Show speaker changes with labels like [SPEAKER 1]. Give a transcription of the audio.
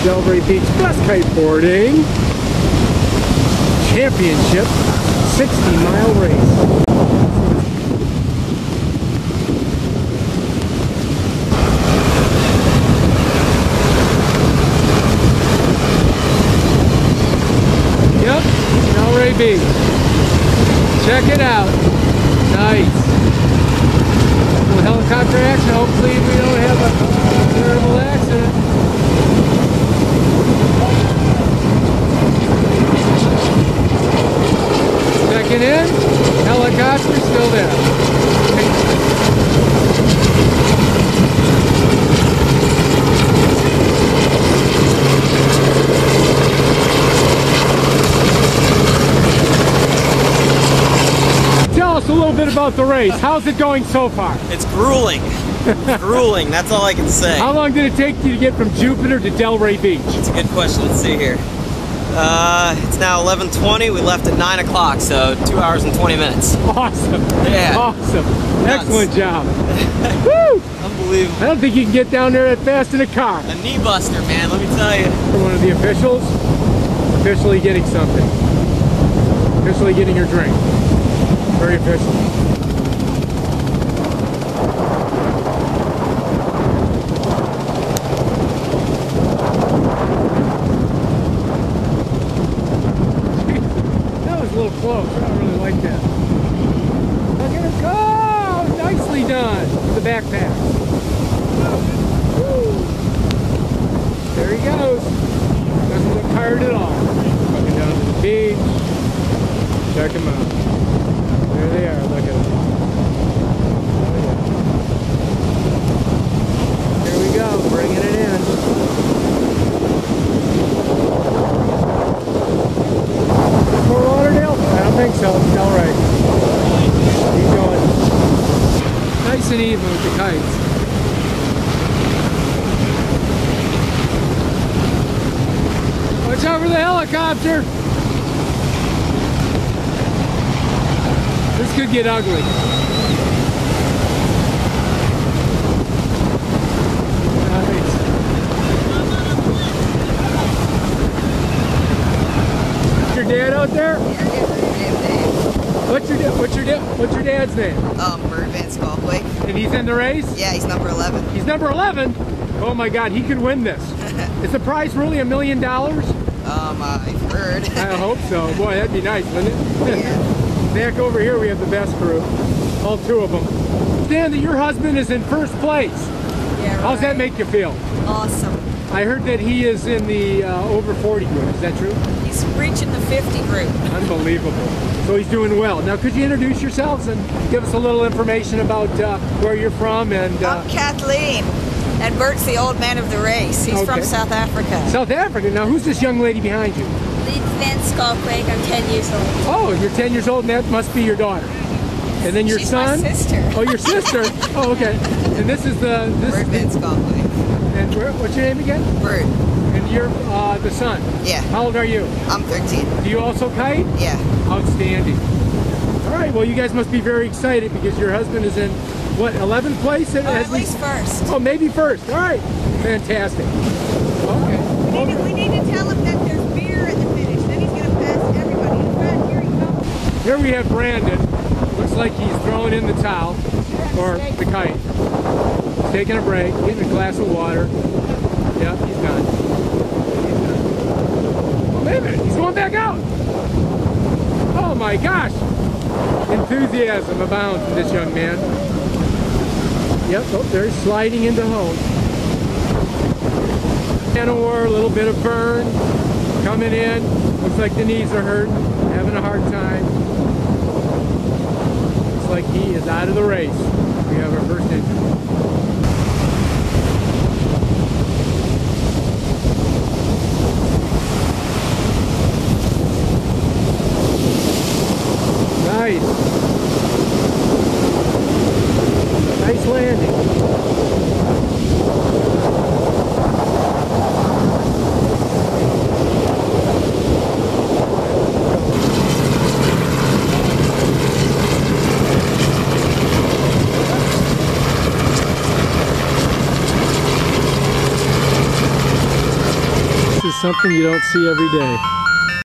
[SPEAKER 1] Delray Beach Best Kiteboarding Championship 60-mile race. Yep, Delray Beach. Check it out. Nice. Little helicopter action. Hopefully we don't have a terrible accident. Checking in. Helicopter still there. Tell us a little bit about the race. How's it going so far?
[SPEAKER 2] It's grueling. Grueling, that's all I can say.
[SPEAKER 1] How long did it take you to get from Jupiter to Delray Beach?
[SPEAKER 2] It's a good question. Let's see here. It's now 11:20. We left at 9 o'clock, so 2 hours and 20 minutes.
[SPEAKER 1] Awesome.
[SPEAKER 2] Yeah.
[SPEAKER 1] Awesome.
[SPEAKER 2] Nuts.
[SPEAKER 1] Excellent job. Woo!
[SPEAKER 2] Unbelievable.
[SPEAKER 1] I don't think you can get down there that fast in a car.
[SPEAKER 2] A knee buster, man, let me tell you.
[SPEAKER 1] One of the officials officially getting something. Officially getting your drink. Very official. That was a little close. I don't really like that. Look at him go! Nicely done with the backpack. Woo. There he goes. Doesn't look tired at all. Walking down to the beach. Check him out. There they are, look at them. Oh, yeah. Here we go, bringing it in. Fort Lauderdale? I don't think so. Delray. Keep going. Nice and even with the kites. Watch out for the helicopter! This could get ugly. Nice. Your dad out there? What's your dad's name?
[SPEAKER 3] Bird Van Skalkwijk.
[SPEAKER 1] And he's in the race?
[SPEAKER 3] Yeah, he's number 11.
[SPEAKER 1] He's number 11? Oh my God, he could win this. Is the prize really $1 million?
[SPEAKER 3] I've heard.
[SPEAKER 1] I hope so. Boy, that'd be nice, wouldn't it?
[SPEAKER 3] Yeah.
[SPEAKER 1] Back over here we have the best crew, all two of them. Stan, that your husband is in first place.
[SPEAKER 3] Yeah, right.
[SPEAKER 1] How's that make you feel?
[SPEAKER 3] Awesome.
[SPEAKER 1] I heard that he is in the over 40 group. Is that true?
[SPEAKER 3] He's reaching the 50 group.
[SPEAKER 1] Unbelievable. So he's doing well. Now, could you introduce yourselves and give us a little information about where you're from? And
[SPEAKER 3] I'm Kathleen, and Bert's the old man of the race. He's from South Africa.
[SPEAKER 1] South Africa. Now, who's this young lady behind you?
[SPEAKER 4] Van Skalkwijk. I'm 10 years old.
[SPEAKER 1] Oh, you're 10 years old, and that must be your daughter. And then your
[SPEAKER 3] She's
[SPEAKER 1] son?
[SPEAKER 3] my sister.
[SPEAKER 1] Oh, your sister. Oh, okay. And this is the...
[SPEAKER 3] Bird Van Skalkwijk.
[SPEAKER 1] And what's your name again?
[SPEAKER 3] Bird.
[SPEAKER 1] And you're the son?
[SPEAKER 3] Yeah.
[SPEAKER 1] How old are you?
[SPEAKER 3] I'm 13.
[SPEAKER 1] Do you also kite?
[SPEAKER 3] Yeah.
[SPEAKER 1] Outstanding. All right, well, you guys must be very excited because your husband is in, what, 11th place?
[SPEAKER 3] At least first.
[SPEAKER 1] Oh, maybe first. All right. Fantastic. Okay.
[SPEAKER 5] We need to tell him that there's beer at the finish. Then he's going to pass everybody. In fact, here he comes.
[SPEAKER 1] Here we have Brandon. Looks like he's throwing in the towel, or the kite. He's taking a break, getting a glass of water. Yep, he's done. He's done. Oh, wait a minute. He's going back out. Oh, my gosh. Enthusiasm abounds in this young man. Yep, oh, they're sliding into home. Or a little bit of burn coming in. Looks like the knees are hurt, having a hard time. Looks like he is out of the race. We have our first injury. Nice. Nice landing. This is something you don't see every day.